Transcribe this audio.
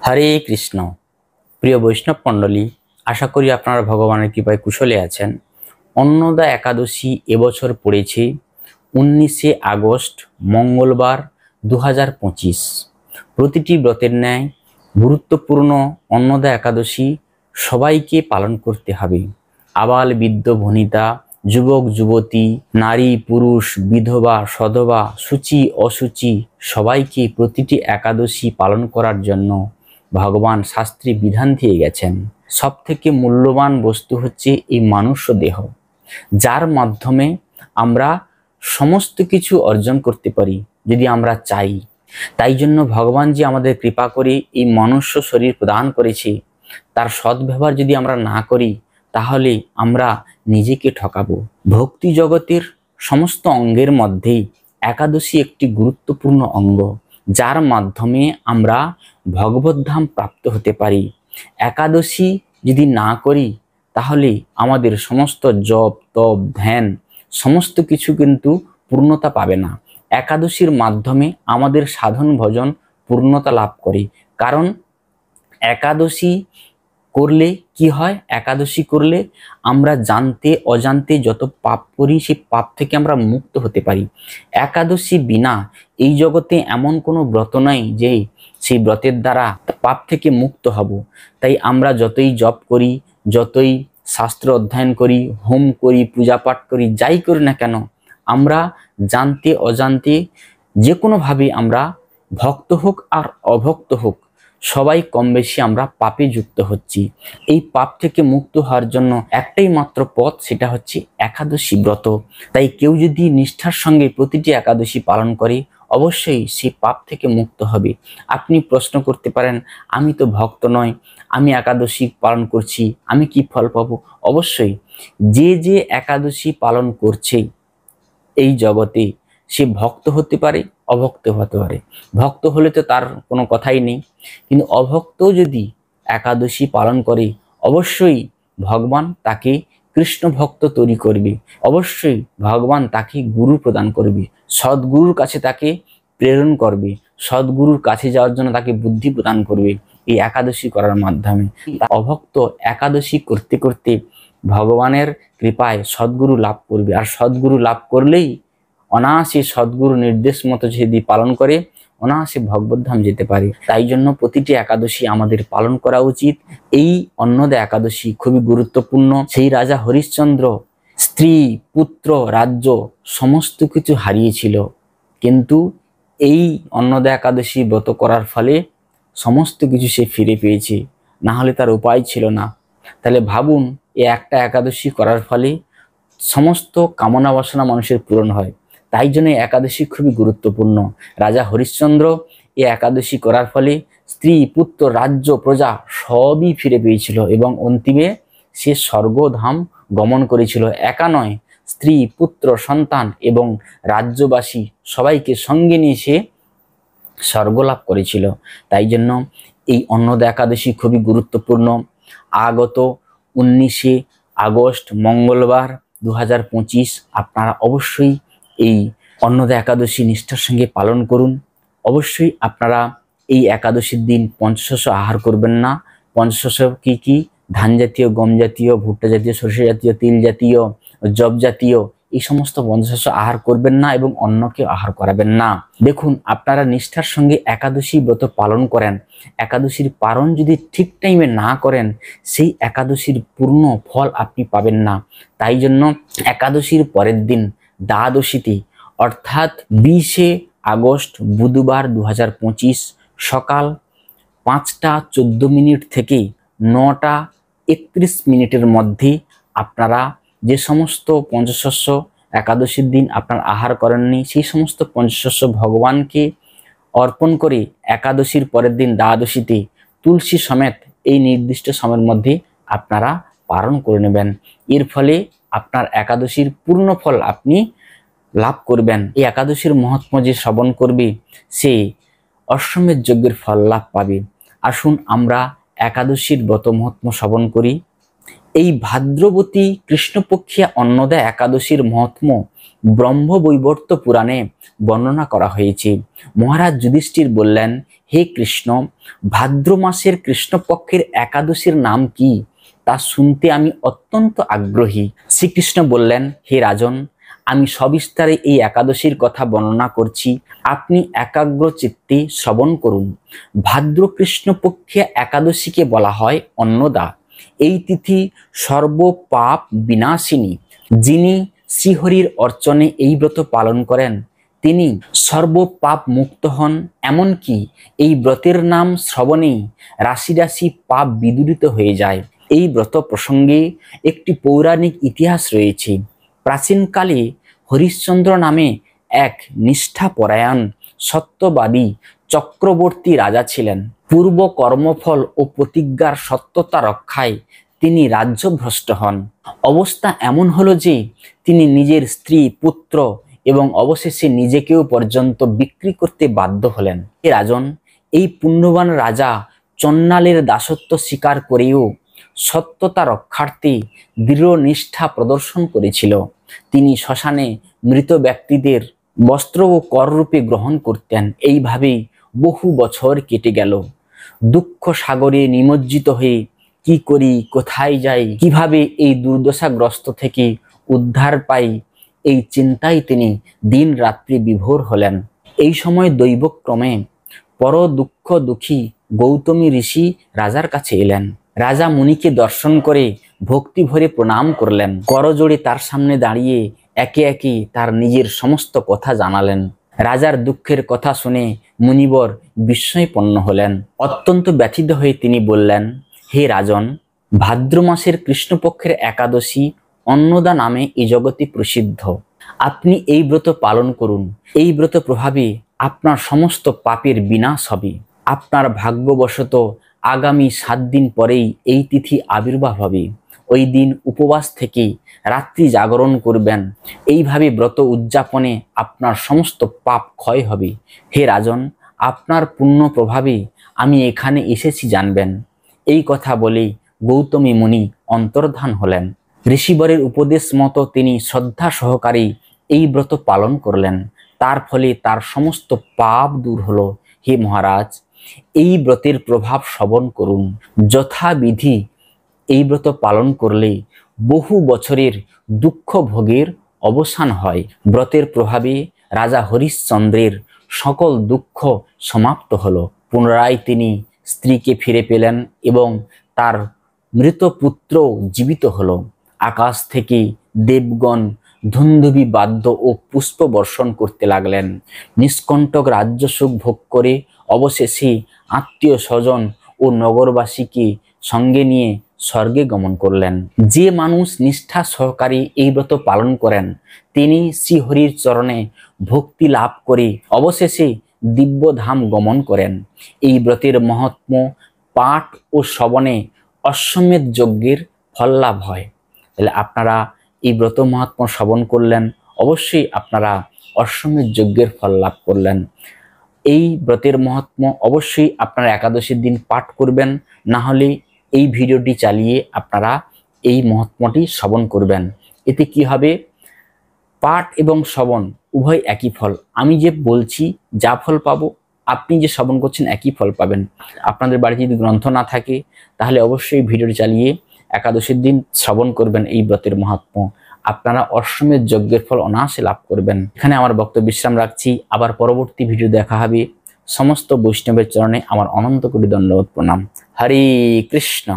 হরে কৃষ্ণ। প্রিয় বৈষ্ণব মণ্ডলী, আশা করি আপনারা ভগবানের কৃপায় কুশলে আছেন। অন্নদা একাদশী এবছর পড়েছে 19শে আগস্ট মঙ্গলবার 2025। প্রতিটি ব্রতের ন্যায় গুরুত্বপূর্ণ অন্নদা একাদশী সবাইকে পালন করতে হবে। আবাল বৃদ্ধ বনিতা, যুবক যুবতী, নারী পুরুষ, বিধবা সধবা, সূচি অসুচি সবাইকে প্রতিটি একাদশী পালন করার জন্য ভগবান শাস্ত্রে বিধান দিয়ে গেছেন। সব থেকে মূল্যবান বস্তু হচ্ছে এই মানুষ্য দেহ, যার মাধ্যমে আমরা সমস্ত কিছু অর্জন করতে পারি যদি আমরা চাই। তাই জন্য ভগবান যে আমাদের কৃপা করে এই মনুষ্য শরীর প্রদান করেছে, তার সদ্ব্যবহার যদি আমরা না করি তাহলে আমরা নিজেকে ঠকাবো। ভক্তি জগতের সমস্ত অঙ্গের মধ্যেই একাদশী একটি গুরুত্বপূর্ণ অঙ্গ, যার মাধ্যমে আমরা ভগবদ্ধাম প্রাপ্ত হতে পারি। একাদশী যদি না করি তাহলে আমাদের সমস্ত জপ তপ ধ্যান সমস্ত কিছু কিন্তু পূর্ণতা পাবে না। একাদশীর মাধ্যমে আমাদের সাধন ভজন পূর্ণতা লাভ করে। কারণ একাদশী করলে কি হয়? একাদশী করলে আমরা জানতে অজান্তে যত পাপ করি সেই পাপ থেকে আমরা মুক্ত হতে পারি। একাদশী বিনা এই জগতে এমন কোনো ব্রত নাই যে সেই ব্রতের দ্বারা পাপ থেকে মুক্ত হব। তাই আমরা যতই জপ করি, যতই শাস্ত্র অধ্যয়ন করি, হোম করি, পূজা পাঠ করি, যাই করি না কেন, আমরা জানতে অজান্তে যে কোনোভাবে আমরা ভক্ত হোক আর অভক্ত হোক সবাই কম বেশি আমরা পাপে যুক্ত হচ্ছি। এই পাপ থেকে মুক্ত হওয়ার জন্য একটাই মাত্র পথ, সেটা হচ্ছে একাদশী ব্রত। তাই কেউ যদি নিষ্ঠার সঙ্গে প্রতিটি একাদশী পালন করে অবশ্যই সে পাপ থেকে মুক্ত হবে। আপনি প্রশ্ন করতে পারেন, আমি তো ভক্ত নয়, আমি একাদশী পালন করছি, আমি কি ফল পাবো? অবশ্যই যে যে একাদশী পালন করছে এই জগতে সে ভক্ত হতে পারে, অভক্ত হতে পারে। ভক্ত হলে তো তার কোনো কথাই নেই, কিন্তু অভক্ত যদি একাদশী পালন করে অবশ্যই ভগবান তাকে কৃষ্ণ ভক্ত তৈরি করবে। অবশ্যই ভগবান তাকে গুরু প্রদান করবে, সদ্গুরুর কাছে তাকে প্রেরণ করবে, সদ্গুরুর কাছে যাওয়ার জন্য তাকে বুদ্ধি প্রদান করবে এই একাদশী করার মাধ্যমে। অভক্ত একাদশী করতে করতে ভগবানের কৃপায় সদ্গুরু লাভ করবে, আর সদ্গুরু লাভ করলেই অনায়াসে সদ্গুরু নির্দেশ মতো যদি পালন করে অনায়াসে ভগবদ্ধাম যেতে পারে। তাই জন্য প্রতিটি একাদশী আমাদের পালন করা উচিত। এই অন্নদা একাদশী খুবই গুরুত্বপূর্ণ। সেই রাজা হরিশ্চন্দ্র স্ত্রী পুত্র রাজ্য সমস্ত কিছু হারিয়েছিল, কিন্তু এই অন্নদা একাদশী ব্রত করার ফলে সমস্ত কিছু সে ফিরে পেয়েছে, না হলে তার উপায় ছিল না। তাহলে ভাবুন, এই একটা একাদশী করার ফলে সমস্ত কামনা বাসনা মানুষের পূরণ হয়। তাই জন্য একাদশী খুবই গুরুত্বপূর্ণ। রাজা হরিশ্চন্দ্র এই একাদশী করার ফলে স্ত্রী পুত্র রাজ্য প্রজা সবই ফিরে পেয়েছিল এবং অন্তিমে সে স্বর্গধাম গমন করেছিল। একা নয়, স্ত্রী পুত্র সন্তান এবং রাজ্যবাসী সবাইকে সঙ্গে নিয়ে সে স্বর্গলাভ করেছিল। তাই জন্য এই অন্নদা একাদশী খুবই গুরুত্বপূর্ণ। আগত 19শে আগস্ট মঙ্গলবার 2025 আপনারা অবশ্যই এই অন্নদা একাদশী নিষ্ঠার সঙ্গে পালন করুন। অবশ্যই আপনারা এই একাদশীর দিন পঞ্চশস্য আহার করবেন না। পঞ্চশস্য কি কি? ধান জাতীয়, গম জাতীয়, ভুট্টা জাতীয়, সরষে জাতীয়, তিল জাতীয়, জব জাতীয় এই সমস্ত পঞ্চশস্য আহার করবেন না এবং অন্যকে আহার করাবেন না। দেখুন, আপনারা নিষ্ঠার সঙ্গে একাদশী ব্রত পালন করেন, একাদশীর পালন যদি ঠিক টাইমে না করেন সেই একাদশীর পূর্ণ ফল আপনি পাবেন না। তাই জন্য একাদশীর পরের দিন দ্বাদশীতে অর্থাৎ 20শে আগস্ট বুধবার 2025 সকাল 5টা 14 মিনিট থেকে 9টা 31 মিনিটের মধ্যে আপনারা যে সমস্ত পঞ্চশস্য একাদশীর দিন আপনার আহার করেননি সেই সমস্ত পঞ্চশস্য ভগবানকে অর্পণ করে একাদশীর পরের দিন দ্বাদশীতে তুলসী সমেত এই নির্দিষ্ট সময়ের মধ্যে আপনারা পালন করে নেবেন। এর ফলে আপনার একাদশীর পূর্ণ ফল আপনি লাভ করবেন। এই একাদশীর মহাত্ম্য যে শ্রবণ করবে সে অশ্বমেধ যজ্ঞের ফল লাভ পাবে। আসুন আমরা একাদশীর ব্রত মহাত্ম্য শ্রবণ করি। এই ভাদ্রবতী কৃষ্ণপক্ষিয়া অন্নদা একাদশীর মহাত্ম্য ব্রহ্মবৈবর্ত পুরাণে বর্ণনা করা হয়েছে। মহারাজ যুধিষ্ঠির বললেন, হে কৃষ্ণ, ভাদ্র মাসের কৃষ্ণপক্ষের একাদশীর নাম কি, তা শুনতে আমি অত্যন্ত আগ্রহী। শ্রীকৃষ্ণ বললেন, হে রাজন, আমি সবিস্তারে এই একাদশীর কথা বর্ণনা করছি, আপনি একাগ্র চিত্তে শ্রবণ করুন। ভাদ্র কৃষ্ণপক্ষিয়া একাদশীকে বলা হয় অন্নদা। এই তিথি সর্বপাপ বিনাশিনী। যিনি শ্রীহরির অর্চনে এই ব্রত পালন করেন তিনি সর্বপাপ মুক্ত হন। এমনকি এই ব্রতের নাম শ্রবণেই রাশি রাশি পাপ বিদূরিত হয়ে যায়। এই ব্রত প্রসঙ্গে একটি পৌরাণিক ইতিহাস রয়েছে। প্রাচীনকালে হরিশ্চন্দ্র নামে এক নিষ্ঠাপরায়ণ সত্যবাদী চক্রবর্তী রাজা ছিলেন। পূর্ব কর্মফল ও প্রতিজ্ঞার সত্যতা রক্ষায় তিনি রাজ্যভ্রষ্ট হন। অবস্থা এমন হলো যে তিনি নিজের স্ত্রী, পুত্র এবং অবশেষে নিজেকেও পর্যন্ত বিক্রি করতে বাধ্য হলেন। রাজন, এই পুণ্যবান রাজা চন্নালের দাসত্ব স্বীকার করেও সত্যতা রক্ষার্থে দৃঢ় নিষ্ঠা প্রদর্শন করেছিল। তিনি শ্মশানে মৃত ব্যক্তিদের বস্ত্র ও কররূপে গ্রহণ করতেন। এইভাবেই বহু বছর কেটে গেল। দুঃখ সাগরে নিমজ্জিত হয়ে কি করি, কোথায় যাই, কিভাবে এই দুর্দশাগ্রস্ত থেকে উদ্ধার পাই, এই চিন্তায় তিনি দিন রাত্রি বিভোর হলেন। এই সময় দৈবক্রমে পর দুঃখ দুঃখী গৌতমী ঋষি রাজার কাছে এলেন। রাজা মুনিকে দর্শন করে ভক্তি ভরে প্রণাম করলেন। করজোড়ে তার সামনে দাঁড়িয়ে একে একে তার নিজের সমস্ত কথা জানালেন। রাজার দুঃখের কথা শুনে মুনিবর বিস্ময়পন্ন হলেন। অত্যন্ত ব্যথিত হয়ে তিনি বললেন, হে রাজন, ভাদ্র মাসের কৃষ্ণপক্ষের একাদশী অন্নদা নামে এই জগতে প্রসিদ্ধ। আপনি এই ব্রত পালন করুন। এই ব্রত প্রভাবে আপনার সমস্ত পাপের বিনাশ হবে। আপনার ভাগ্যবশত আগামী 7 দিন পরেই এই তিথি আবির্ভাব হবে। ওই দিন উপবাস থেকে রাত্রি জাগরণ করবেন। এইভাবে ব্রত উদযাপনে আপনার সমস্ত পাপ ক্ষয় হবে। হে রাজন, আপনার পুণ্য প্রভাবে আমি এখানে এসেছি জানবেন। এই কথা বলে গৌতমী মুনি অন্তর্ধান হলেন। ঋষিবরের উপদেশ মতো তিনি শ্রদ্ধা সহকারে এই ব্রত পালন করলেন। তার ফলে তার সমস্ত পাপ দূর হলো। হে মহারাজ, এই ব্রতের প্রভাব শ্রবণ করুন। যথাবিধি এই ব্রত পালন করলে বহু বছরের দুঃখ ভোগের অবসান হয়। ব্রতের প্রভাবে রাজা হরিশ্চন্দ্রের সকল দুঃখ সমাপ্ত হলো। পুনরায় তিনি স্ত্রীকে ফিরে পেলেন এবং তার মৃত পুত্র জীবিত হলো। আকাশ থেকে দেবগণ ধুন্ধুবি বাদ্য ও পুষ্প বর্ষণ করতে লাগলেন। নিষ্কণ্টক রাজ্য সুখ ভোগ করে অবশেষে আত্মীয় স্বজন ও নগরবাসীকে সঙ্গে নিয়ে স্বর্গে গমন করলেন। যে মানুষ নিষ্ঠা সহকারে এই ব্রত পালন করেন তিনি শ্রীহরির চরণে ভক্তি লাভ করে অবশেষে দিব্যধাম গমন করেন। এই ব্রতের মহাত্ম্য পাঠ ও শ্রবণে অশ্বমেধ যজ্ঞের ফল লাভ হয়। তাহলে আপনারা এই ব্রত মহাত্ম্য শ্রবণ করলেন, অবশ্যই আপনারা অশ্বমেধ যজ্ঞের ফল লাভ করলেন। এই ব্রতের মহাত্ম্য অবশ্যই আপনারা একাদশীর দিন পাঠ করবেন, না হলে এই ভিডিওটি চালিয়ে আপনারা এই মহাত্ম্যটি শ্রবণ করবেন। এতে কি হবে, পাঠ এবং শ্রবণ উভয় একই ফল। আমি যে বলছি যা ফল পাবো, আপনি যে শ্রবণ করছেন একই ফল পাবেন। আপনাদের বাড়িতে যদি গ্রন্থ না থাকে তাহলে অবশ্যই ভিডিওটি চালিয়ে একাদশীর দিন শ্রবণ করবেন এই ব্রতের মহাত্ম্য। আপনারা অশ্বমেধ যজ্ঞের ফল অনায়াসে লাভ করবেন। এখানে আমার বক্তব্য বিশ্রাম রাখছি। আবার পরবর্তী ভিডিও দেখা হবে। সমস্ত বৈষ্ণবের চরণে আমার অনন্ত কোটি দণ্ডবত প্রণাম। হরে কৃষ্ণ।